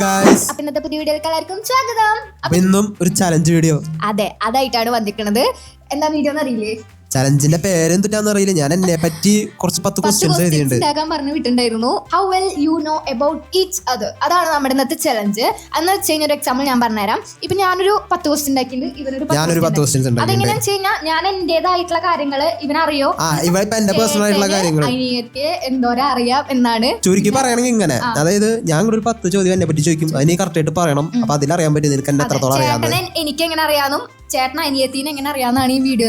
Guys, അപ്പൊ ഇന്നത്തെ പുതിയ വീഡിയോയിലേക്ക് എല്ലാവർക്കും സ്വാഗതം. അപ്പൊ ഇന്നും ഒരു ചലഞ്ച് വീഡിയോ. അതെ, അതായിട്ടാണ് വന്നിരിക്കുന്നത്. എന്താ വീഡിയോ എന്ന് അറിയില്ലേ? ചലഞ്ചിന്റെ പേരെന്തിട്ടാന്ന് അറിയില്ല. ഞാൻ എന്നെ പറ്റി കുറച്ച് 10 ക്വസ്റ്റ്യൻസ് എഴുതിയിട്ടുണ്ട്. പറഞ്ഞു വിട്ടിട്ടുണ്ടായിരുന്നു. How well you know about each other. അതാണ് നമ്മുടെ ഇന്നത്തെ ചലഞ്ച്. എന്ന് വെച്ച് കഴിഞ്ഞാൽ ഒരു എക്സാമ്പിൾ ഞാൻ പറഞ്ഞുതരാം. ഇപ്പൊ ഞാനൊരു 10 ക്വസ്റ്റ്യൻ ഉണ്ടാക്കിയിട്ടുണ്ട്. ഇവനൊരു 10 ക്വസ്റ്റ്യൻസ് ഉണ്ട്. അതെങ്ങനെയാണെന്ന് വെച്ച് കഴിഞ്ഞാൽ ഞാൻ എന്റേതായിട്ടുള്ള കാര്യങ്ങൾ ഇവനറിയോ, അനിയക്ക് എന്തോരം അറിയാം എന്നാണ് ചുരുക്കി പറയണെങ്കിൽ ഇങ്ങനെ. അതായത് ഞാൻ ഒരു 10 ചോദ്യം എന്നെ പറ്റി ചോദിക്കും, അതിന് കറക്റ്റ് ആയിട്ട് പറയണം. അപ്പൊ അതിലറിയാൻ പറ്റും നിനക്ക് എന്നെ എത്രത്തോളം അറിയാം. എനിക്ക് എങ്ങനെ അറിയാമെന്നും ചേട്ടൻ അനിയത്തിന് എങ്ങനെ അറിയാമെന്നാണ് ഈ വീഡിയോ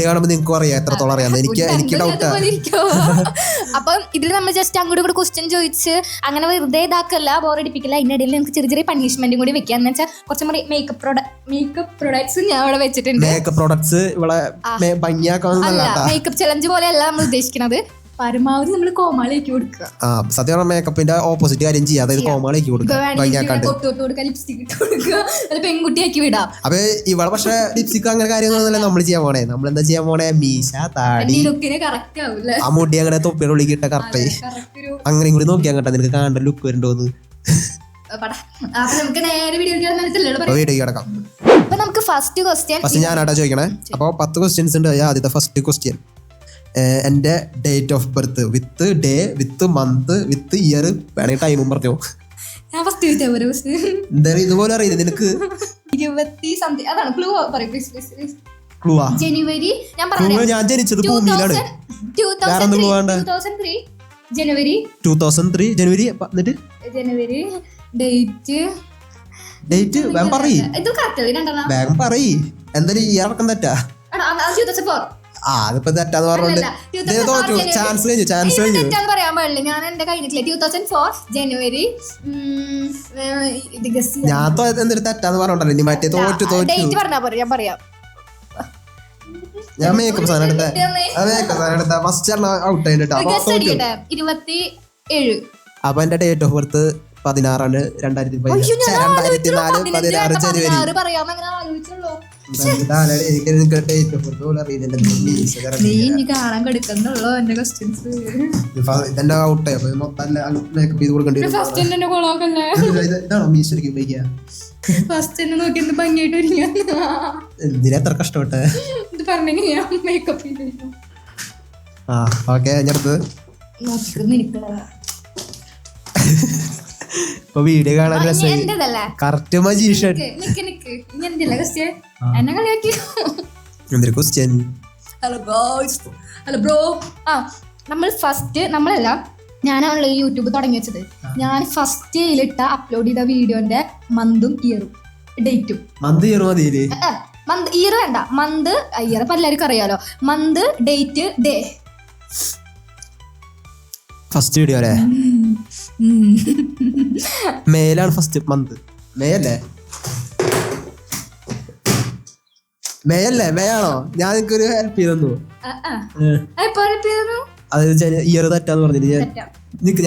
കാണുമ്പോൾ നിങ്ങൾക്ക് അറിയാം എത്രത്തോളം അറിയാം. എനിക്ക് ഡൗട്ട്. അപ്പൊ ഇതിൽ നമ്മൾ ജസ്റ്റ് അങ്ങോട്ട് കൂടെ ക്വസ്റ്റ്യൻ ചോദിച്ച് അങ്ങനെ വെറുതെ ഇതാക്കല്ല, ബോറടിപ്പിക്കില്ല. അതിനിടയിൽ നമുക്ക് ചെറിയ ചെറിയ പണിഷ്മെന്റും കൂടി വെക്കാം. എന്ന് വെച്ചാൽ കുറച്ചും കൂടി മേക്കപ്പ് പ്രൊഡക്ട്സ് ഞാൻ ഇവിടെ വെച്ചിട്ടുണ്ട്. മേക്കപ്പ് പ്രൊഡക്ട്സ് മേക്കപ്പ് ചലഞ്ച് പോലെയല്ല നമ്മൾ ഉദ്ദേശിക്കുന്നത്. പരമാവധി നമ്മൾ കോമാളിക്ക് കൊടുക്കുക. സത്യം മേക്കപ്പിന്റെ ഓപ്പോസിറ്റ് കാര്യം ചെയ്യാം. അതായത് കോമാളിക്ക് കൊടുക്കുക, ലിപ്സ്റ്റിക് ഇട്ട് കൊടുക്കുക, പെൺകുട്ടിയാക്കി വിടാം. അപ്പൊ ഇവിടെ പക്ഷെ ലിപ്സ്റ്റിക് അങ്ങനെ കാര്യങ്ങളൊന്നുമല്ല നമ്മൾ ചെയ്യാൻ പോണേ. നമ്മൾ എന്താ ചെയ്യാൻ പോണേ, മീശ താടി കറക്റ്റ് ആവില്ല, ആ മുടി അങ്ങനെ തൊപ്പിയുടെ ഉള്ളിൽ ഇട്ട കറക്റ്റ് അങ്ങനെയും കൂടി നോക്കിയാൻ കേട്ടോ നിനക്ക് കാണേണ്ട ലുക്ക് വരുന്നുണ്ടോന്ന്. വീഡിയോ കിടക്കാം. നമുക്ക് ഫസ്റ്റ് ക്വസ്റ്റ്യൻ ഞാനാട്ടാ ചോദിക്കണേ. അപ്പൊ 10 ക്വസ്റ്റ്യൻസ് ഉണ്ട്. ആദ്യത്തെ ഫസ്റ്റ് ക്വസ്റ്റ്യൻ, എന്റെ date of birth with day with month with year വേണമെങ്കിൽ ടൈമും പറഞ്ഞോ. എന്തായാലും ഇതുപോലെ അറിയില്ല നിനക്ക്. ജനുവരി ഞാൻ ജനിച്ചത് ഭൂമിയിലാണ്. ജനുവരി 2003 ജനുവരി. എന്നിട്ട് ഡേറ്റ് വേഗം പറയ്, വേഗം പറയ്. എന്തായാലും ഇയർ അടക്കം തെറ്റാ. അതിപ്പോ തെറ്റാന്ന് പറഞ്ഞോണ്ട് ചാൻസ് കഴിഞ്ഞു. പറയാൻ പാടില്ല. ഞാൻ എന്റെ കഴിഞ്ഞിട്ടില്ല. 2004 ജനുവരി. ഞാൻ എന്തൊരു തെറ്റാന്ന് പറഞ്ഞോണ്ടല്ലോ. ഇനി മറ്റേ തോറ്റു പറഞ്ഞാ പറയാ, ഞാൻ പറയാം. ഞാൻ മേക്കപ്പ് സാധനം എടുത്ത ഫസ്റ്റ് ഔട്ട് ആയിട്ട് 27. അപ്പൊ എന്റെ ഡേറ്റ് ഓഫ് ബർത്ത് 16 2004 ജനുവരി. കാണാൻ കൊടുക്കുന്നുള്ളൂ എന്റെ ക്വസ്റ്റ്യൻസ്. ഇതെന്റെ ഔട്ട് മേക്കപ്പ് ചെയ്ത് കൊടുക്കേണ്ടി വരും. എന്തിനാ എത്ര കഷ്ടപ്പെട്ടെ മേക്കപ്പ്. ഓക്കെ, ഞാനത് ഇപ്പൊ വീഡിയോ കാണാൻ കറക്റ്റ് മജീഷൻ. എന്തൊരു ക്വസ്റ്റ്യൻ. Hello bro. നമ്മളല്ല, ഞാനാണല്ലോ ഈ യൂട്യൂബ് തുടങ്ങി വെച്ചത്. ഞാൻ ഫസ്റ്റ് ഇട്ട അപ്ലോഡ് ചെയ്ത വീഡിയോന്റെ മന്തും ഇയറും ഡേറ്റും. മന്ത് ഇയർ വേണ്ട, മന്ത് ഇയർ ഇപ്പൊ എല്ലാവർക്കും അറിയാലോ. Month date day. First video അല്ലേ? മേലാണ് ഫസ്റ്റ് മന്ത്. മേയല്ലേ മേയാണോ? ഞാൻ എനിക്കൊരു ഹെൽപ്പ് ചെയ്തു. അത് ഇയർ തെറ്റാന്ന് പറഞ്ഞിട്ട്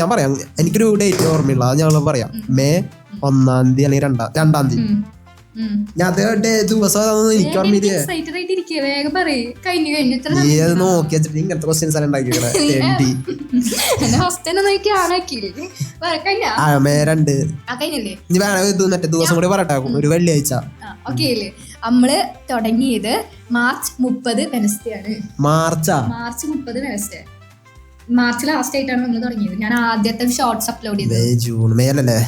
ഞാൻ പറയാം. എനിക്കൊരു ഡേറ്റ് ഓർമ്മയുള്ള അത് ഞങ്ങൾ പറയാം. മെയ് 1 തീയതി അല്ലെങ്കിൽ 2 തീയതി. ഞാൻ അതേ ദിവസം എനിക്ക് ഓർമ്മയില്ലേ. നീ അത് നോക്കി വെച്ചിട്ട് ഇങ്ങനത്തെ ക്വസ്റ്റ്യൻസ് എല്ലാം ഉണ്ടാക്കിയത്. മെയ് 2 നീ വേണം മറ്റേ ദിവസം കൂടി പറട്ടാക്കും. ഒരു വെള്ളിയാഴ്ച. നമ്മള് തുടങ്ങിയത് മാർച്ച് 30 വെനസ്ഡേ ആണ്. March 30 Wednesday. മാർച്ച് ലാസ്റ്റ് ആയിട്ടാണ് നമ്മൾ തുടങ്ങിയത്. ഞാൻ ആദ്യത്തെ ഷോർട്സ് അപ്ലോഡ് ചെയ്തത് ജൂൺ മെയ് അല്ലേ?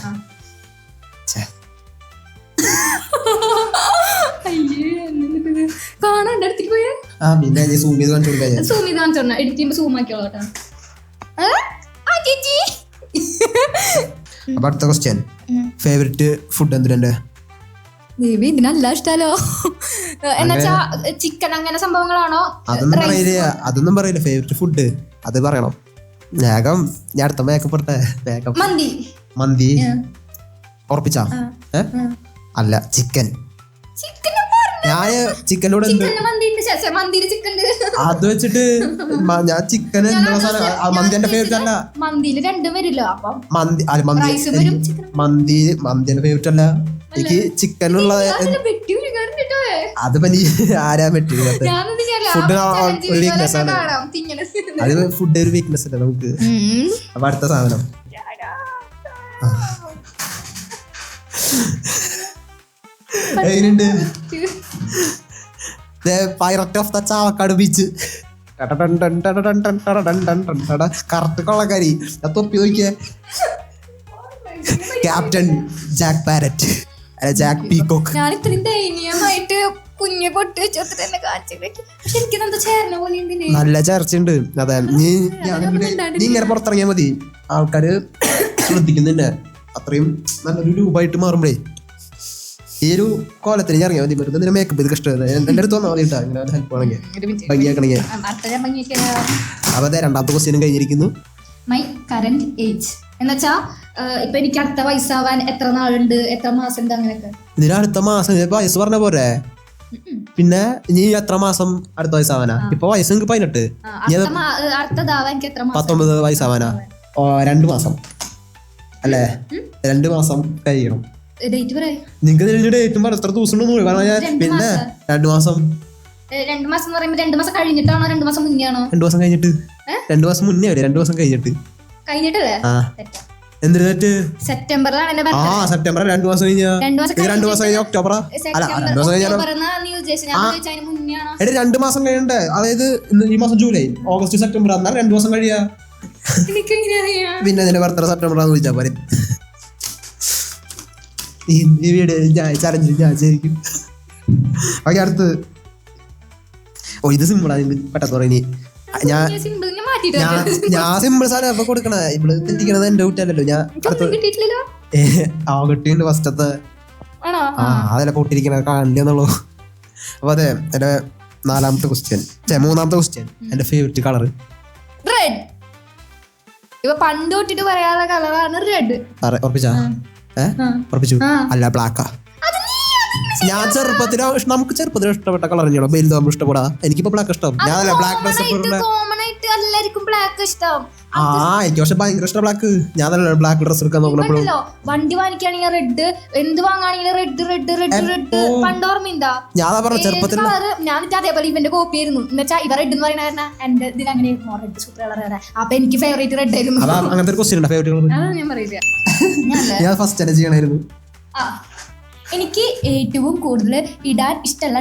കാണാണ്ട് അടുത്തേക്ക് പോയ എഡിറ്റ് ചെയ്യുമ്പോ സൂം ആക്കിയോളൂ. അടുത്ത ക്വസ്റ്റ്യൻ, ഫേവറേറ്റ് ഫുഡ് എന്തിനാ? ഇതിനല്ല ഇഷ്ടല്ലോ. എന്നുവെച്ചാ ചിക്കൻ അങ്ങനെ സംഭവങ്ങളാണോ? അതൊന്നും പറയില്ല. ഫേവറേറ്റ് ഫുഡ് അത് പറയണം. വേഗം ഞാൻ അടുത്ത മേക്കപ്പ്. മന്തി ഉറപ്പിച്ചാ? അല്ല, ചിക്കൻ. ഞാൻ ചിക്കനോട് അത് വെച്ചിട്ട് ഞാൻ ചിക്കൻ മന്തി എന്റെ ഫേവറേറ്റ് അല്ല. മന്തി എന്റെ ഫേവറേറ്റ് അല്ല. എനിക്ക് ചിക്കനുള്ള അതിപ്പോ നീ ആരാ പറ്റില്ല. ഫുഡ് ഒരു വീക്ക്നെസ് ആണ്. അത് ഫുഡ് ഒരു വീക്ക്നെസ് അല്ല നമുക്ക്. അപ്പൊ അടുത്ത സാധനം എങ്ങനെയുണ്ട് pirate of the Chavakkad beach correct കൊള്ളക്കാരി തൊപ്പി നോക്കിയേ ക്യാപ്റ്റൻ ജാക്ക് പാരറ്റ് അല്ല ജാക്ക് പീകോക്ക്. ഞാൻ ഇത്രയും ദയനീയമായിട്ട് കുഞ്ഞെ പൊട്ടി വെച്ചോട്ട് തന്നെ കാണിച്ചു പക്ഷെ എനിക്കെന്താ ചേർന്ന പോലെ എന്തിന് നല്ല ചർച്ചയുണ്ട്. അതെ നീ ഇങ്ങനെ പുറത്തിറങ്ങിയാൽ മതി, ആൾക്കാര് ശ്രദ്ധിക്കുന്നില്ല. അത്രയും നല്ലൊരു രൂപമായിട്ട് മാറുമ്പോഴേ ഈ ഒരു കോലത്തിന് ഞാൻ ഇറങ്ങിയാൽ മതി. വെറുതെ മേക്കപ്പ് ചെയ്ത് കഷ്ടം എന്റെ അടുത്ത് വന്നാൽ മതി കേട്ടോ, ഇങ്ങനെ ഹെൽപ്പ് ആണെങ്കിൽ ഭംഗിയാക്കണെങ്കിൽ. അപ്പൊ അതെ രണ്ടാമത്തെ ക്വസ്റ്റ്യനും കഴിഞ്ഞിരിക്കുന്നു. മൈ കറന്റ് ഏജ് എന്നുവെച്ചാ ഇപ്പൊ എനിക്ക് അടുത്ത വയസ്സാവാൻ എത്ര നാളുണ്ട്, എത്ര മാസം ഉണ്ട്, അങ്ങനെയൊക്കെ. ഇതിന് അടുത്ത മാസം വയസ്സ് പറഞ്ഞ പോരെ, പിന്നെ ഇനി എത്ര മാസം അടുത്ത വയസ്സാവാനാ? ഇപ്പൊ വയസ്സ് എനിക്ക് 18, അടുത്തതാവാൻ എനിക്ക് എത്ര മാസം? 19 വയസ്സാവാനാ. 2 മാസം അല്ലേ, 2 മാസം കഴിയണം. നിങ്ങക്ക് ഡേറ്റും പറ എത്ര ദിവസം ഉണ്ടെന്ന് പറഞ്ഞാൽ പിന്നെ 2 മാസം. 2 മാസം എന്ന് പറയുമ്പോ 2 മാസം കഴിഞ്ഞിട്ടാണോ 2 മാസം മുന്നേ ആണോ? 2 മാസം കഴിഞ്ഞിട്ട്. 2 മാസം മുന്നേ വരെ 2 മാസം കഴിഞ്ഞിട്ടല്ലേ? എന്തിനു തെറ്റ്? സെപ്റ്റംബറിലാണ് സെപ്റ്റംബർ 2 മാസം കഴിഞ്ഞാ 2 മാസം കഴിഞ്ഞ ഒക്ടോബറാ? അല്ല 2 മാസം കഴിഞ്ഞാൽ 2 മാസം കഴിയണ്ടേ? അതായത് ഈ മാസം ജൂലൈ, ഓഗസ്റ്റ്, സെപ്റ്റംബർ, എന്നാൽ 2 മാസം കഴിയാ. പിന്നെ നിന്റെ ബർത്ത്ഡേ സെപ്റ്റംബർ ആണെന്ന് ചോദിച്ചാൽ പോരെ. ഈ വീഡിയോ ചലഞ്ചിൽ ഞാൻ ശരിക്കും. ഓക്കെ അടുത്ത്. ഓ ഇത് സിമ്പിളാ, പെട്ടെന്ന് പറയും. ഞാൻ സിമ്പിൾ സാധനം അപ്പൊ കൊടുക്കണ ഇവിടെ തെറ്റിക്കണത് എന്റെ കുറ്റല്ലോ. ഞാൻ കിട്ടിയുണ്ട് ഫസ്റ്റത്തെ. അതെല്ലാം പൊട്ടിരിക്കണ കാണില്ലെന്നുള്ളൂ. അപ്പൊ അതെ എന്റെ 4ാമത്തെ ക്വസ്റ്റ്യൻ, 3ാമത്തെ ക്വസ്റ്റ്യൻ. എന്റെ ഫേവറേറ്റ് കളർ റെഡ്. ഇപ്പൊ പണ്ട് തൊട്ടിട്ട് പറയാനുള്ള കളറാണ് റെഡ്. ഉറപ്പിച്ചാ? ഉറപ്പിച്ചു. അല്ല ബ്ലാക്കാ. ഞാൻ ചെറുപ്പത്തില് നമുക്ക് ചെറുപ്പത്തിൽ ഇഷ്ടപ്പെട്ട കളർ തന്നെയാണോ വലുതാകുമ്പോൾ ഇഷ്ടപ്പെടാ? എനിക്കിപ്പോ ബ്ലാക്ക് ഇഷ്ടം. ഞാനല്ല ബ്ലാക്ക് ഡ്രസ് എനിക്ക് പക്ഷെ ഭയങ്കര ഇഷ്ടം ബ്ലാക്ക്. ഞാൻ നല്ല ബ്ലാക്ക് ഡ്രസ് എടുക്കാൻ നോക്കണപ്പോഴും വണ്ടി വാങ്ങിക്കുകയാണെങ്കിൽ റെഡ്, എന്ത് വാങ്ങുകയാണെങ്കിൽ റെഡ് റെഡ് റെഡ് റെഡ്. പണ്ട് ഓർമ്മയുണ്ടാ? ഞാൻ പറഞ്ഞ ചെറുപ്പത്തിൽ ഞാൻ അതേപോലെ ഇവന്റെ കോപ്പി ആയിരുന്നു. എന്ന് വെച്ചാൽ ഇവ റെഡ് എന്ന് പറയുന്ന എന്റെ ഇതിൽ അങ്ങനെ റെഡ് സൂപ്പർ കളർ. അപ്പൊ എനിക്ക് ഫേവറേറ്റ് റെഡ് ആയിരുന്നു. അങ്ങനത്തെ ക്വസ്റ്റ്യൻ ഉണ്ടോ ഫേവറേറ്റ് കളർ? ഞാൻ പറയില്ല. ഞാൻ ഫസ്റ്റ് തന്നെ ചെയ്യണായിരുന്നു. എനിക്ക് ഏറ്റവും കൂടുതൽ ഇടാൻ ഇഷ്ടമുള്ള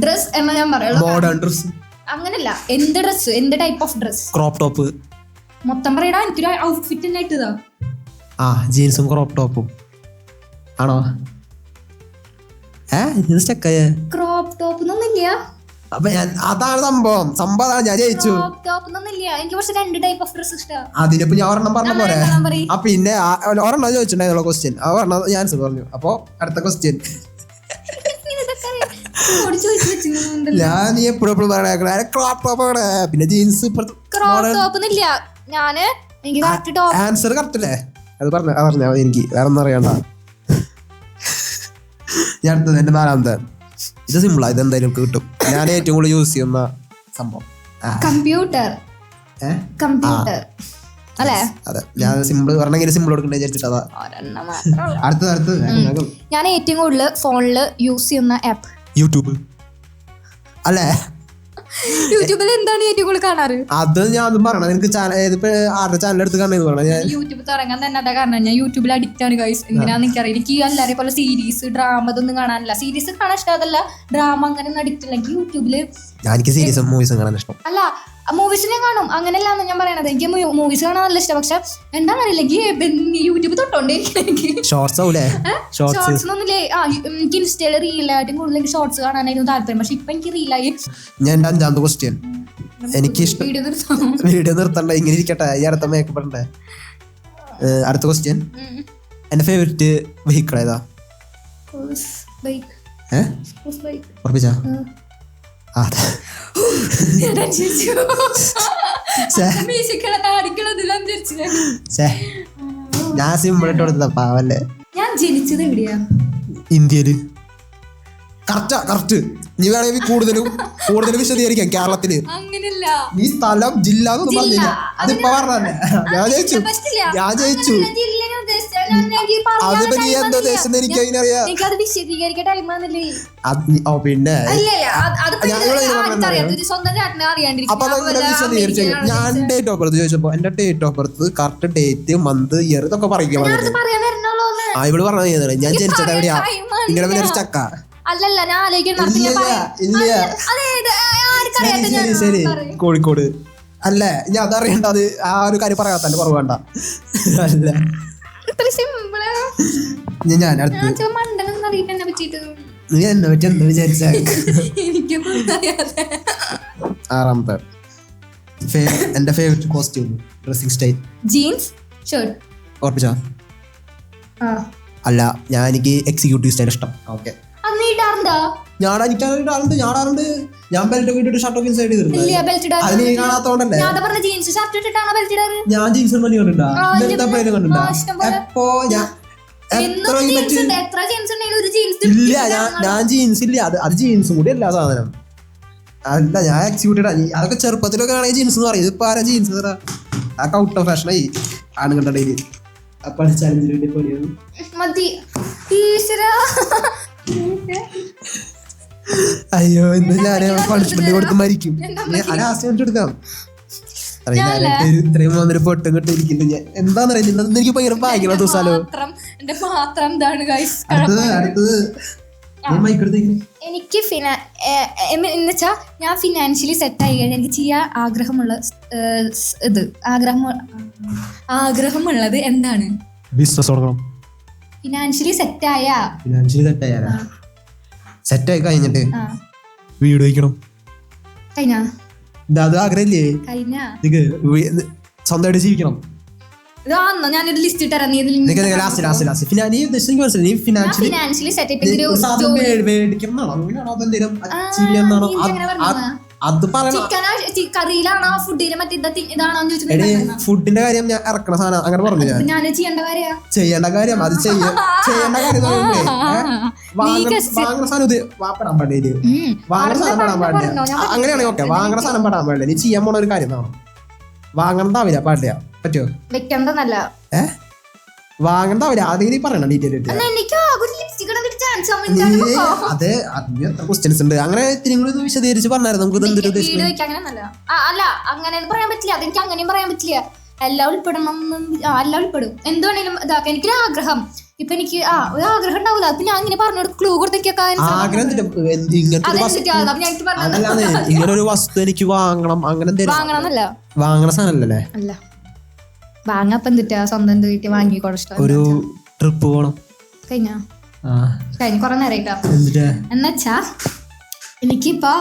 ഡ്രസ് എന്നാ ഞാൻ പറയുള്ളൂ. മോഡേൺ ഡ്രസ് അങ്ങനല്ല, എന്ത് ഡ്രസ്, എന്ത് type of dress? Crop top. മൊത്തം പറയടാ, എനിക്കൊരു ഔട്ട്ഫിറ്റ് തന്നെ ഇട്ടതാ. ജീൻസും ക്രോപ്പ് ടോപ്പും ആണോ? ക്രോപ്പ് ടോപ്പ് ഒന്നുമില്ല. അപ്പൊ അതാണ് സംഭവം. ഞാൻ ജയിച്ചു. എനിക്ക് പക്ഷെ 2 ടൈപ്പ് ഓഫ് ഡ്രസ് ഇഷ്ടമാണ്. അതിനിപ്പോ ഞാൻ ഒരെണ്ണം പറഞ്ഞ പോരെ. പിന്നെ ഒരെണ്ണം ചോദിച്ചിട്ടുണ്ടായിരുന്നല്ലോ ക്വസ്റ്റ്യൻ, ആ ഒരെണ്ണം ഞാൻ ആൻസർ പറഞ്ഞു. അപ്പൊ അടുത്ത ക്വസ്റ്റ്യൻ ഞാൻ എപ്പോഴും പറയണേ പിന്നെ ജീൻസ് ആൻസർ കറക്റ്റ് അല്ലേ? അത് പറഞ്ഞാ എനിക്ക് വേറെ ഒന്നും അറിയണ്ട. ഞാൻ അടുത്തത് എന്റെ 4ാമത്തെ. ഇത് സിമ്പിളാ, ഇത് എന്തായാലും കിട്ടും. ഞാൻ ഏറ്റവും കൂടുതൽ യൂസ് ചെയ്യുന്ന സംഭവം കമ്പ്യൂട്ടർ അല്ലേ? അതെ, ഞാൻ സിമ്പിൾ പറഞ്ഞെങ്കിൽ സിമ്പിൾ കൊടുക്കണ്ടേ വിചാരിച്ചിട്ട് അതാ. അടുത്തത് ഞാൻ ഏറ്റവും കൂടുതൽ ഫോണില് യൂസ് ചെയ്യുന്ന ആപ്പ് യൂട്യൂബ് അല്ലേ? യൂട്യൂബിൽ എന്താണ് ഏറ്റവും കൂടുതൽ കാണാറ്? അത് ഞാൻ പറയണത് എനിക്ക് ആരുടെ ചാനൽ എടുത്ത് കാണുന്നത് പറഞ്ഞാൽ ഞാൻ യൂട്യൂബ് തുടങ്ങാൻ തന്നെ അതാ കാരണം. ഞാൻ യൂട്യൂബിൽ അഡിക്റ്റ് ആണ് ഗൈസ്. എന്തിനാന്ന് എനിക്കറിയാം. എനിക്ക് എല്ലാവരെയും പോലെ സീരീസ് ഡ്രാമ ഇതൊന്നും കാണാനില്ല. സീരീസ് കാണാൻ ഇഷ്ടമല്ല, ഡ്രാമ അങ്ങനെ ഒന്നും അഡിക്റ്റ് ഇല്ല. എനിക്ക് യൂട്യൂബില് എനിക്ക് സീരീസും മൂവീസും കാണാൻ ഇഷ്ടം. അല്ല, മൂവീസിനെ കാണും, അങ്ങനെയല്ലാന്ന് ഞാൻ പറയണത്. എനിക്ക് മൂവീസ് കാണാൻ നല്ല ഇഷ്ടം. പക്ഷെ എന്താണെന്നറിയില്ല, യൂട്യൂബ് തൊട്ടോണ്ടിരിക്കും. ഷോർട്സ് ഒന്നുമില്ലേ? എനിക്ക് ഇൻസ്റ്റയില് റീലായിട്ടും കൂടുതൽ എനിക്ക് ഷോർട്സ് കാണാനായിരുന്നു താല്പര്യം. പക്ഷെ ഇപ്പൊ എനിക്ക് റീലായി. ഞാൻ 5ാമത്തെ ക്വസ്റ്റ്യൻ. എനിക്ക് വീഡിയോ നിർത്തണ്ട, ഇങ്ങനെ ഇരിക്കട്ടെ. ഈ അടുത്ത മേക്കപ്പ് ഇടണ്ടേ? അടുത്ത ക്വസ്റ്റ്യൻ. എന്റെ ഫേവറേറ്റ് വെഹിക്കിൾ ഏതാ? ഉറപ്പിച്ചാ? ഞാൻ സിമ്പിൾ ഇട്ട് കൊടുത്ത പാവല്ലേ. ഞാൻ ജനിച്ചത് എവിടെയാ? ഇന്ത്യയില്. കറക്റ്റ്. നീ വേണമെങ്കിൽ കൂടുതൽ വിശദീകരിക്കാം. കേരളത്തില്. അങ്ങനെയല്ല, നീ സ്ഥലം ജില്ല എന്നൊന്നും പറഞ്ഞില്ല. അതിപ്പോ പറഞ്ഞല്ലേ? ഞാൻ ജയിച്ചു. അതിപ്പോ നീ എന്താ ഉദ്ദേശിച്ചത് എനിക്ക് അതിനറിയാം. പിന്നെ അപ്പൊ വിശദീകരിച്ചു. ഞാൻ ഡേറ്റ് ഓഫ് ബർത്ത് ചോദിച്ചപ്പോ എന്റെ date of birth correct date, month, year ഇതൊക്കെ പറയുക. ഇവിടെ പറഞ്ഞത് ഞാൻ ജനിച്ചത് എവിടെയാ? ഇങ്ങനെ പിന്നെ ഒരു ചക്ക അല്ലല്ല ഞാൻ ആലോചിക്കണം ശരി കോഴിക്കോട് അല്ലേ ഇനി അതറിയണ്ട അത് ആ ഒരു കാര്യം പറയാത്തല്ലേ കുറവ് വേണ്ട അല്ല ഞാൻ അടുത്ത് നീ എന്നെ പറ്റി എന്താ വിചാരിച്ച ആറാമത്തെ എന്റെ favourite costume dressing style jeans shirt ഓർപ്പിച്ചോ അല്ല ഞാൻ എനിക്ക് എക്സിക്യൂട്ടീവ് സ്റ്റൈൽ ഇഷ്ടം ഓക്കെ ഞാനാറുണ്ട് ഞാൻ ബെൽറ്റ് ഒക്കെ ഇട്ടിട്ട് ഷർട്ട് ഒക്കെ സൈഡ് അതിന് കാണാത്തോണ്ടല്ലേ ഞാൻ ജീൻസ് കണ്ടിട്ടുണ്ടാ കണ്ടിട്ടുണ്ടാ എപ്പോ ഇല്ല ഞാൻ ജീൻസ് ഇല്ല അത് ജീൻസും കൂടി അല്ല സാധനം അല്ല ഞാൻ എക്സിക്യൂട്ടീവ് അതൊക്കെ ചെറുപ്പത്തിലൊക്കെ ആണെങ്കിൽ ജീൻസ് എന്ന് പറയും ഇതിപ്പോ ആരാ ജീൻസ് അതൊക്കെ ഔട്ട് ഓഫ് ഫാഷനായി ആണുങ്ങളുടെ ഇടയിൽ അയ്യോ ഇന്ന് ഞാൻ പണിഷ്മെന്റ് കൊടുത്ത് മരിക്കും എടുക്കാം ഇത്രയും വന്നൊരു പൊട്ടും കിട്ടിയിരിക്കുന്നു ഞാൻ എന്താന്ന് പറയുന്നത് എനിക്ക് ഭയങ്കര ഭാഗ്യമുള്ള ദിവസാലോ അടുത്തത് എനിക്ക് എന്നുവെച്ചാ ഞാൻ ഫിനാൻഷ്യലി സെറ്റ് ആയി കഴിഞ്ഞാൽ എനിക്ക് ചെയ്യാൻ ആഗ്രഹമുള്ളത് എന്താണ് ബിസിനസ് തുടങ്ങണം ഫിനാൻഷ്യലി സെറ്റ് ആയി കഴിഞ്ഞിട്ട് വീട് വയ്ക്കണം അത് ആഗ്രഹമില്ലേ സ്വന്തമായിട്ട് ജീവിക്കണം ഞാനൊരു ലിസ്റ്റ് ഇട്ടറിയാം ഫിനാൻഷ്യലി സെറ്റപ്പ് കറിയിലാണോ ഫുഡിലും ഫുഡിന്റെ കാര്യം ഞാൻ ഇറക്കണ സാധനം അങ്ങനെ പറഞ്ഞു ഞാൻ ചെയ്യേണ്ട കാര്യം അത് ചെയ്യേണ്ട കാര്യം വാങ്ങണ സാധനം ഇത് വാപ്പെടാൻ പാടില്ല വാങ്ങണ സാധനം പെടാൻ പാടില്ല അങ്ങനെയാണെങ്കിൽ ഓക്കെ വാങ്ങണ സാധനം പെടാൻ പാടില്ല നീ ചെയ്യാൻ പോണ ഒരു കാര്യം വാങ്ങണ്ടാവില്ല പാടില്ല പറ്റുമോ വെക്കണ്ടെന്നല്ല വാങ്ങണ്ടാവില്ല അത് നീ പറയണം ഡീറ്റെയിൽ അതെ അതിന് എത്ര ക്വസ്റ്റ്യൻസ് ഉണ്ട് അങ്ങനെ വിശദീകരിച്ച് പറഞ്ഞായിരുന്നു നമുക്ക് അല്ല അങ്ങനെ പറയാൻ പറ്റില്ല അതെനിക്ക് അങ്ങനെയും പറയാൻ പറ്റില്ല എല്ലാം ഉൾപ്പെടണം എല്ലാം ഉൾപ്പെടും എന്തുവേണേലും ഇതാക്കാം എനിക്കൊരു ആഗ്രഹം ഇപ്പൊ എനിക്ക് ഒരു ആഗ്രഹം ഉണ്ടാവില്ല അപ്പൊ ഞാൻ ഇങ്ങനെ പറഞ്ഞു ക്ലൂ കൊടുത്തേക്കാ ഇങ്ങനെ ഒരു വസ്തു എനിക്ക് വാങ്ങണം അങ്ങനെ വാങ്ങണമെന്നല്ല വാങ്ങണ സാധനല്ലേ അല്ല വാങ്ങാപ്പം എന്തിട്ടാ സ്വന്തം വീട്ടിൽ വാങ്ങിക്കോളെ ഒരു ട്രിപ്പ് പോണം കഴിഞ്ഞ കൊറേ നേരം എന്നുവെച്ചാ എനിക്കിപ്പോ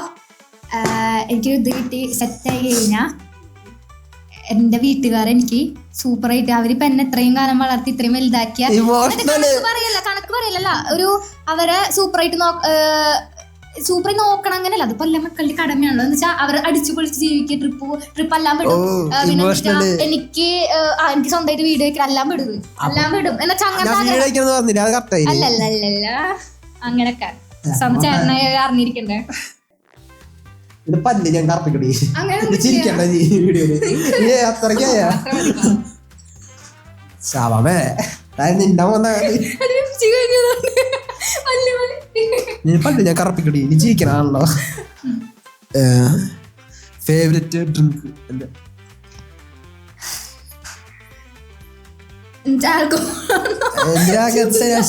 എനിക്കൊരു ഇത് കിട്ടി സെറ്റായി കഴിഞ്ഞാ എന്റെ വീട്ടുകാരെ എനിക്ക് സൂപ്പറായിട്ട് അവരിപ്പോ എന്നെ ഇത്രയും കാലം വളർത്തി ഇത്രയും വലുതാക്കിയ കണക്ക് പറയല്ല ഒരു അവരെ സൂപ്പറായി നോക്കണം അങ്ങനെയല്ല അതിപ്പോ എല്ലാ മക്കളുടെ കടമയാണല്ലോ എന്ന് വെച്ചാൽ അവരെ അടിച്ചു പൊളിച്ച് ജീവിക്കുക ട്രിപ്പ് എല്ലാം വിടും എനിക്ക് സ്വന്തമായിട്ട് വീട് വെക്കാൻ എല്ലാം വിടും എന്ന് വെച്ചാൽ അല്ലല്ല അങ്ങനൊക്കെ ചേട്ടനെ അറിഞ്ഞിരിക്കണ്ടേ ഞാൻ കറപ്പിക്കടി ചിരിക്കണ്ട നീ വീഡിയോയില് അത്രയ്ക്കായ ശാപമേ നിന്റെ പല്ല് ഞാൻ കറപ്പിക്കടി നീ ചിരിക്കണാണല്ലോ ഫേവറേറ്റ് ഡ്രിങ്ക് എന്റെ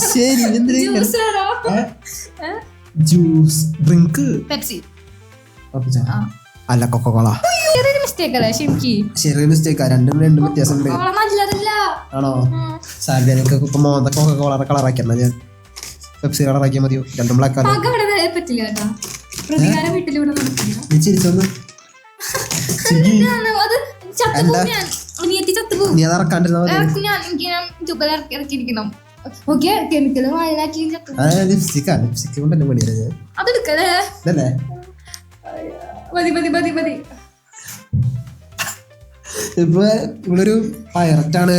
ശരി ജ്യൂസ് ഡ്രിങ്ക് അല്ല കൊക്കോള ചെറിയ മിസ്റ്റേക്കാ രണ്ടും വ്യത്യാസമുണ്ട് ആണോ സാറിനൊക്കെ മോന്ത കൊക്കോള കളറാക്കിയാ ഞാൻ പെപ്സി കളറാക്കിയാൽ മതിയോ രണ്ടും ബ്ലാക്ക് ചിരിച്ചൊന്ന് നീ അത് ഇറക്കാണ്ടിരുന്ന ലിപ്സ്റ്റിക് കൊണ്ടല്ലേ പണിയല്ലേ ഇപ്പൊ ഇവളൊരു പൈററ്റാണ്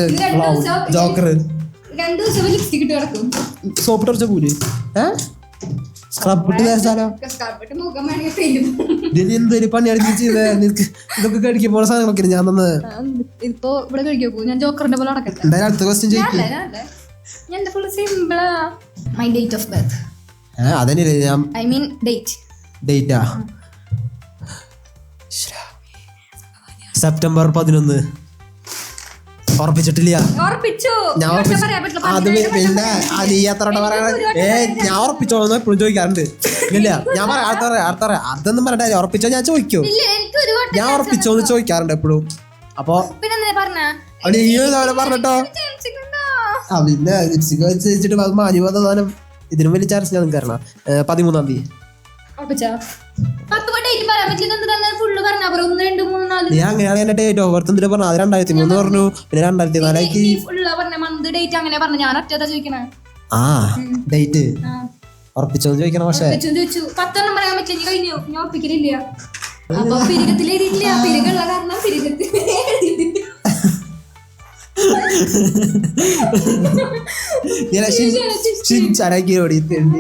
ജോക്കർ സോപ്പ് ടർച്ച പോലെ സ്ക്രബ് ഇട്ട് തരച്ചാലോ എന്തൊരു പണിയാണ് ഇതൊക്കെ കഴിക്കാൻ പോണ സാധനങ്ങളൊക്കെ ഞാൻ തന്നത് ഇപ്പൊ ഇവിടെ കഴിക്കൂ ഞാൻ ജോക്കറിന്റെ പോലെ എന്തായാലും അടുത്ത ക്വസ്റ്റ്യൻ ചോദിക്കും മൈ ഡേറ്റ് ഓഫ് ബർത്ത് അതന്നെ ഞാൻ ഐ മീൻ ഡേറ്റാ സെപ്റ്റംബർ 11 ഉറപ്പിച്ചിട്ടില്ല ഉറപ്പിച്ചു ഞാൻ അത് പിന്നെ നീ എത്ര പറയണ ഞാൻ ഉറപ്പിച്ചോന്ന് എപ്പോഴും ചോദിക്കാറുണ്ട് ഇല്ല ഞാൻ പറയാം അടുത്ത പറയാം അതൊന്നും പറഞ്ഞ ഉറപ്പിച്ചോ ഞാൻ ചോദിക്കൂ ഞാൻ ഉറപ്പിച്ചോന്ന് ചോദിക്കാറുണ്ട് എപ്പോഴും അപ്പൊ നീ പറഞ്ഞിട്ടോ പിന്നെ ലിപ്സ്റ്റിക് വെച്ചിട്ട് മാഞ്ഞു പോകുന്ന ഇതിനും വലിയ ചാൻസ് ഞാൻ കാരണം 13-ാം തീയതി നീ അങ്ങനെയാണ് എന്റെ ഡേറ്റ് ഓഫ് ബർത്ത് എന്തിനാ പറഞ്ഞു അത് 2003 പറഞ്ഞു പിന്നെ 2004 ആ ഡേറ്റ് ഉറപ്പിച്ചോന്ന് ചോദിക്കണം പക്ഷേ ഷിൻചാനാക്കി ഓടിയിട്ടുണ്ട്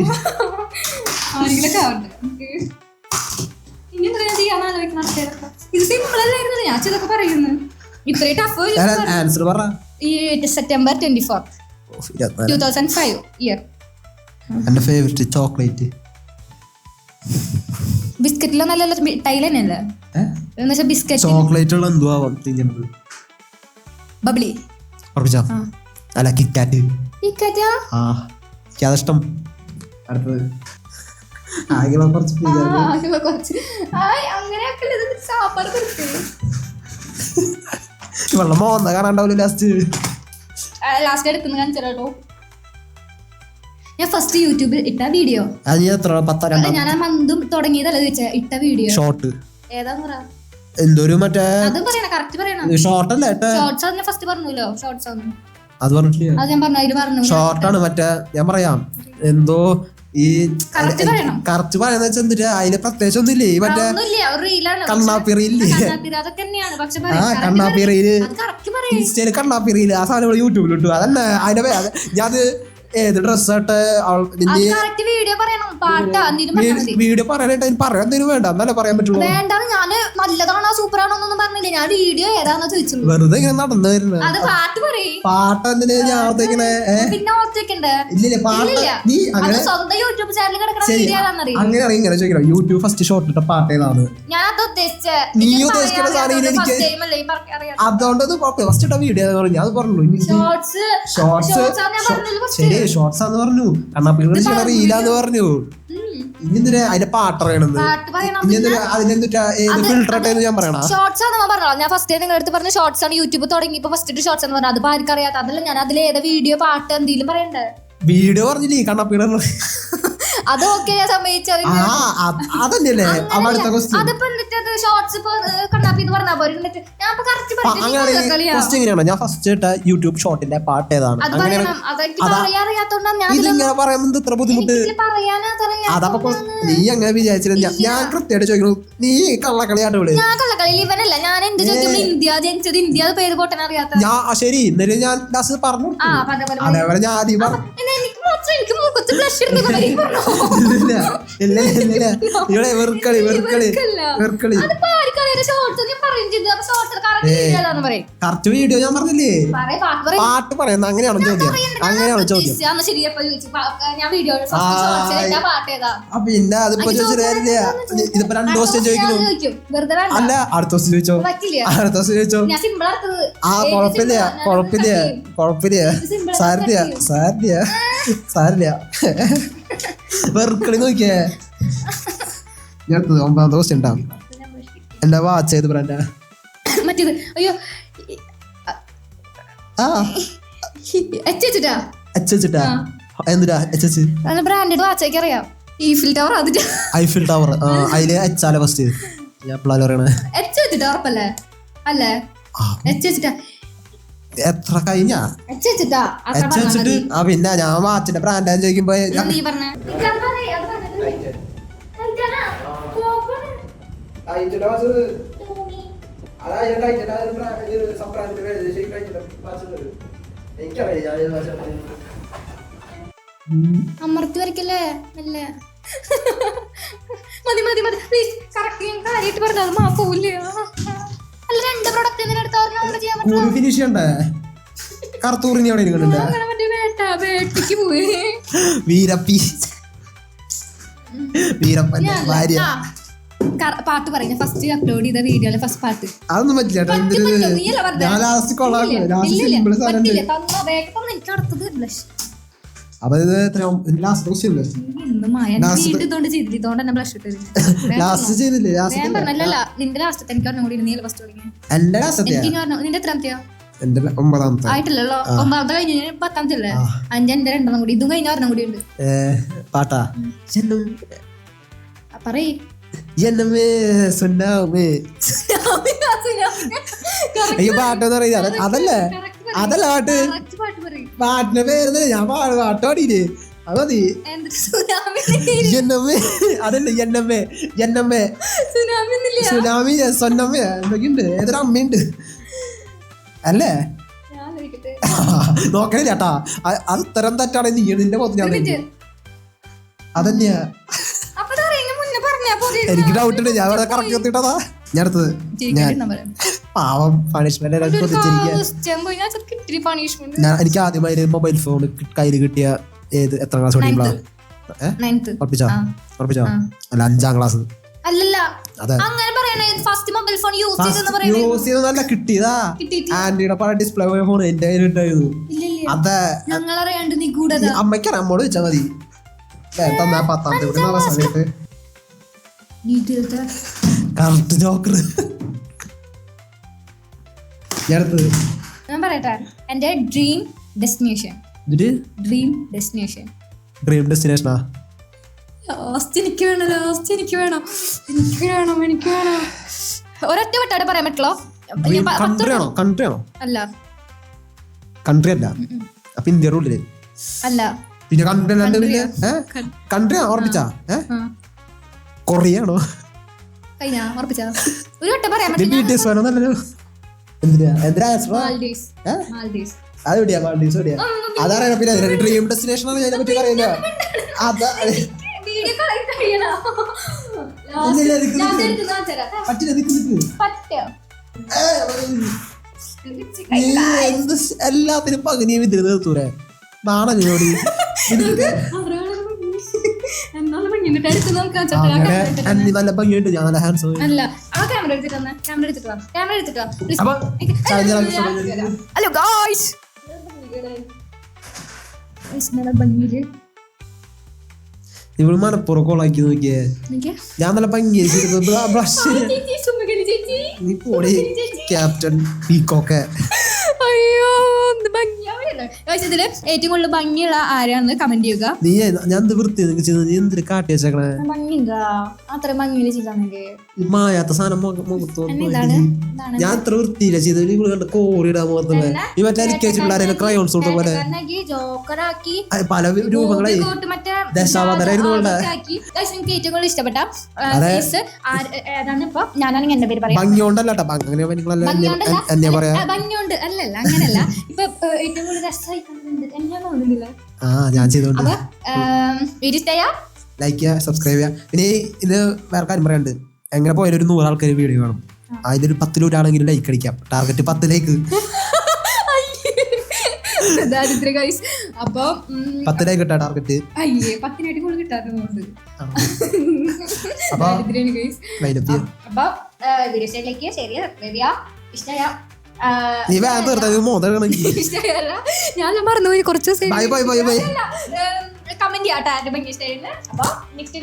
ആൻസർ പറ സെപ്റ്റംബർ 24, 2005 ഇയർ. എന്റെ ഫേവറേറ്റ് ചോക്ലേറ്റ് ബിസ്ക്കറ്റിലോ നല്ല ടൈൽ തന്നെയല്ലേ ബിസ്ക്കറ്റ് ചോക്ലേറ്റ് ഉള്ള എന്തുവാ തിന്നുന്നത് ബബ്ലി ഉറപ്പിച്ചോ അല്ല കിറ്റ്കാറ്റ് ആ എനിക്കതിഷ്ടം അടുത്തത് വെള്ളം മോന്ന കാണാണ്ടാവില്ല ലാസ്റ്റ് എടുക്കുന്ന കാണിച്ചോ. ഞാൻ ഫസ്റ്റ് യൂട്യൂബിൽ ഇട്ട വീഡിയോ ഞാൻ മന്തും തുടങ്ങിയതല്ല ചോദിച്ചാ ഇട്ട വീഡിയോ ഷോർട്ട് ഏതാന്ന് പറ എന്തൊരു മറ്റേ അത് പറയണ കറക്റ്റ് പറയണം ഷോർട്ടല്ലേ ഷോർട്സ് ഞാൻ ഫസ്റ്റ് പറഞ്ഞല്ലോ ഷോർട്സ് ആണ് അത് പറഞ്ഞിട്ടില്ല അത് ഞാൻ പറഞ്ഞു അതിൽ പറഞ്ഞു ഷോർട്ടാണ് മറ്റേ ഞാൻ പറയാം എന്തോ ഈ കറക്റ്റ് പറയുന്ന വെച്ചാൽ എന്തിട്ട് അതിന് പ്രത്യേകിച്ച് ഒന്നുമില്ലേ മറ്റേ കണ്ണാപ്പിറിയില്ലേ കണ്ണാപ്പിറിയില് ഇൻസ്റ്റയില് കണ്ണാപ്പിറിയില് ആ സാധനം യൂട്യൂബിൽ ഇട്ടു അതന്നെ അതിന്റെ ഞാൻ ഏത് ഡ്രസ്സായിട്ട് വീഡിയോ പറയാനായിട്ട് പറയാൻ എന്തെങ്കിലും വേണ്ട എന്നാലേ പറയാൻ പറ്റുള്ളൂ. നല്ലതാണോ സൂപ്പറാണോന്നൊന്നും പറഞ്ഞില്ല ഞാൻ വീഡിയോ ഏതാണെന്ന് ചോദിച്ചു വെറുതെ ഇങ്ങനെ നടന്നു വരുന്നത് പാട്ട് എന്തിനാ ഞാൻ ഇല്ലില്ല പാട്ട് നീ അങ്ങനെയാണെങ്കിൽ ഇങ്ങനെ ചോദിക്കണം യൂട്യൂബ് ഫസ്റ്റ് ഷോർട്ട് ഇട്ട പാട്ട് ഏതാണ് നീ ഉദ്ദേശിക്കുന്ന സാധനം എനിക്ക് അതുകൊണ്ടത് ഫസ്റ്റ് ഇട്ട വീഡിയോ പറഞ്ഞു അത് പറഞ്ഞു ഷോർട്സ് ശരി ഷോർട്സ് ആന്ന് പറഞ്ഞു കണ്ണാപ്പികളോട് റീലാന്ന് പറഞ്ഞു ഇനി എന്തിനാ അതിന്റെ പാട്ട് പറയണത് അതിനെന്താ ഏത് ഫിൽട്ടർ ആയിട്ടെന്ന് ഞാൻ പറയണ ഷോർട്സ് ആണ് ഞാൻ ഫസ്റ്റ് നിങ്ങൾ അടുത്ത് പറഞ്ഞ ഷോർട്സ് ആണ് യൂട്യൂബ് തുടങ്ങിയപ്പോ ഫസ്റ്റ് ഷോർട്സ് എന്ന് പറഞ്ഞാൽ അത് ആർക്കും അറിയാത്ത അതല്ല ഞാൻ അതിൽ ഏതാ വീഡിയോ പാട്ട് എന്തെങ്കിലും പറയണ്ടേ വീഡിയോ പറഞ്ഞില്ലേ കണ്ണാപ്പിട അത് ഓക്കെ ഞാൻ സമ്മതിച്ചത് അതല്ലേ ഞാൻ ഫസ്റ്റ് ഇട്ട യൂട്യൂബ് ഷോർട്ടിന്റെ പാട്ട് ഏതാണ് ഇതിങ്ങനെ പറയുന്നത് ഇത്ര ബുദ്ധിമുട്ട് അതപ്പോ നീ അങ്ങനെ വിചാരിച്ചില്ല ഞാൻ കൃത്യമായിട്ട് ചോദിക്കുന്നു നീ കള്ളക്കളിയാട്ട് വിളി ഞാൻ ശരി ഇന്നലെ ഞാൻ ലാസ്റ്റ് പറഞ്ഞു അതേപോലെ ഞാൻ ആദ്യം പറഞ്ഞു ഇവിടെ വെറുക്കളി കറക്റ്റ് വീഡിയോ ഞാൻ പറഞ്ഞില്ലേ പാട്ട് പറയുന്നത് അങ്ങനെയാണോ ചോദ്യം പിന്നെ അതിപ്പോ ചോദിച്ചില്ല ഇതിപ്പോ 2 ദിവസം ചോദിക്കുന്നു അല്ല അടുത്ത ദിവസം ചോദിച്ചോ ആ കുഴപ്പമില്ല സാരില്ല വെറുക്കളി നോക്കിയേ ഞാൻ 9 ദിവസം ഉണ്ടാവും എന്റെ വാച്ച് ചെയ്ത് ബ്രാൻഡാ മറ്റേത് അയ്യോ എന്തിനാ ബ്രാൻഡഡ് വാച്ചൊക്കെ അറിയാം ഐഫിൽ ടവർ അതില് എച്ചാല ഫസ്റ്റ് ഞാൻ എപ്പോഴാണ് പറയണേ ഉറപ്പല്ലേ അല്ലേ എത്ര കഴിഞ്ഞാ വെച്ചിട്ട് പിന്നെ ഞാൻ വാച്ചിന്റെ ബ്രാൻഡ് ചോദിക്കുമ്പോ അമർത്തി വരയ്ക്കല്ലേ അല്ല മതി പ്ലീസ് കറക്റ്റ് കാര്യമായിട്ട് പറഞ്ഞത് മാപ്പൂല്ലേ അല്ല 2 പ്രൊഡക്റ്റ് ഫിനിഷ് ചെയ്യണ്ടേ കറുത്തൂറിനി അവിടെ വീരപ്പന്റെ ഭാര്യ പാട്ട് പറഞ്ഞ ഫസ്റ്റ് അപ്ലോഡ് ചെയ്ത വീഡിയോയിലെ ഫസ്റ്റ് പാട്ട് അതൊന്നും പറ്റില്ല കേട്ടോ. ഞാൻ ലാസ്റ്റ് കൊള്ളാം, ലാസ്റ്റ് സിമ്പിൾ സാധനം. എനിക്ക് അടുത്തത് ബ്ലഷ്. അപ്പൊ ഇത് ലാസ്റ്റ് ക്വസ്റ്റ്യൻ ലാസ്റ്റ് ചെയ്തില്ലേ? അല്ലല്ല നിന്റെ ലാസ്റ്റ് എനിക്ക് ഒരെണ്ണം കൂടി നീ ഫസ്റ്റ് തുടങ്ങി. എന്റെ ലാസ്റ്റ് നിന്റെ എത്രാമത്തെയോ? എന്റെ 9ാമത്തെ ആയിട്ടില്ലല്ലോ. 9ാമത്തെ കഴിഞ്ഞ് 10ാമത്തെ അല്ലേ? എന്റെ 2 കൂടി, ഇതും കഴിഞ്ഞ ഒരെണ്ണം കൂടി ഉണ്ട്. പാട്ടാ പറയ്. പാട്ടെന്ന് പറയുന്നത് അതല്ലേ? അതല്ല പാട്ട്. പാട്ടിന്റെ പേര് ഞാൻ പാട്ട് പാടിയില്ലേ? അത് മതി. അതല്ലേ എന്നമ്മേ സുനാമി സൊന്നമ്മ എന്തൊക്കെയുണ്ട്? ഏതൊരു അമ്മയുണ്ട് അല്ലേ? നോക്കണേ ചേട്ടാ, അത് ഉത്തരം തെറ്റാണ്. നീ നിന്റെ പോത്തിന് അതന്നെയാ. എനിക്ക് ഡൗട്ട് ഉണ്ട്. ഞാൻ അവിടെ കറക്റ്റ് എത്തിയിട്ടതാ. ഞാൻ അടുത്തത് പാവം പണിഷ്മെന്റ് എനിക്ക് ആദ്യമായി മൊബൈൽ ഫോൺ കയ്യിൽ കിട്ടിയ എത്ര ക്ലാസ് പഠിക്കുമ്പോഴാ? ഉറപ്പിച്ചോ? അല്ല 5ാം ക്ലാസ്. യൂസ് ചെയ്തല്ല, കിട്ടിയതാ. ആന്റിയുടെ പഴയ ഡിസ്പ്ലേ ഫോൺ എന്റെ കയ്യിലുണ്ടായിരുന്നു. അതെ, അമ്മയ്ക്കറിയാം, അമ്മോട് വെച്ചാൽ മതി. 10ാമത്തെ സമയത്ത് കറക്റ്റ് ജോക്കർ. ഞാൻ പറയട്ടെ എന്റെ ഡ്രീം ഡെസ്റ്റിനേഷൻ. ഡ്രീം ഡെസ്റ്റിനേഷനാ? ലാസ്റ്റ് എനിക്ക് വേണം. ഒരൊറ്റ വട്ടാടെ പറയാൻ പറ്റുള്ളൂ. കൺട്രി അല്ല. അപ്പൊ ഇന്ത്യയുടെ ഉള്ളില് അല്ല. പിന്നെ കൺട്രി അല്ലാണ്ട് പിന്നെ കൺട്രി ഉറപ്പിച്ചാ? കൊറിയാണോ? ഉറപ്പിച്ചാ? ഒരു വട്ടം പറയാൻ പറ്റില്ല. അതെവിടെയാ? മാൽഡീവ്സ് എവിടെയാ? അതറിയാം. പിന്നെ ഡ്രീം ഡെസ്റ്റിനേഷൻ ആണ് അതിനെ പറ്റി അറിയില്ല. എല്ലാത്തിനും പകുതിയും ഇതിൽ നിർത്തൂരേ. നാണനോടി നല്ല ഭംഗിയുണ്ട്. ഞാൻ നല്ല ഹാൻഡ്സം. ഹലോ ഗായ്സ്, ഇവള് മനപ്പുറം കോളാക്കി നോക്കിയേ. ഞാൻ നല്ല ഭംഗിയായി നീ പോടി ക്യാപ്റ്റൻ പീക്കോക്കെ. അയ്യോ, ഇതില് ഏറ്റവും കൂടുതൽ ഭംഗിയുള്ള ആരാണെന്ന് കമന്റ് ചെയ്യുക. നീ ഞാൻ വൃത്തി നീ എന്തൊരു കാട്ടി വെച്ചേക്കണേ? ഭംഗിണ്ടാ? അത്ര ഭംഗിയില് ചെയ്താണെങ്കിൽ മായാത്ത സാധനം ഞാൻ അത്ര വൃത്തിയില്ല ചെയ്ത്. കോറിയിടാൻ പോകുന്നത് ഈ മറ്റേ LKG പിള്ളേരെ ക്രയോൺസ് പോലെ പല രൂപങ്ങളായി. ദശാവതാരായിരുന്നു. ഏറ്റവും കൂടുതൽ ഇഷ്ടപ്പെട്ട ഏതാണ്? ഇപ്പൊ ഞാനാണെങ്കിൽ എന്റെ പേര് പറയാം. ഭംഗിയോണ്ടല്ല എന്നെ പറയാ. ഭംഗിയോണ്ട് അല്ലല്ല, അങ്ങനല്ല. ഇപ്പൊ ഏറ്റവും കൂടുതൽ ഞാൻ ചെയ്തോണ്ട് ലൈക്ക് ചെയ്യുക, സബ്സ്ക്രൈബ് ചെയ്യുക. ഇനി ഇത് വേറെ കാര്യം പറയാനുണ്ട്. എങ്ങനെ പോയാലും ഒരു 100 ആൾക്കാർ വീഡിയോ കാണും. അതിലൊരു 10 ഒരാളെങ്കിലും ലൈക്ക് അടിക്കാം. Target 10 like. അപ്പൊ 10 ലൈക്ക് കിട്ടാ ടാർഗറ്റ്. 10 കൂടുതൽ കിട്ടാറുണ്ട്. വീഡിയോ ശരി ഇഷ്ടമായ നീ ഞാൻ മറന്നുപോയി കുറച്ച് bye bye bye bye comment ചെയ്യാട്ടെ. അപ്പൊ നെക്സ്റ്റ്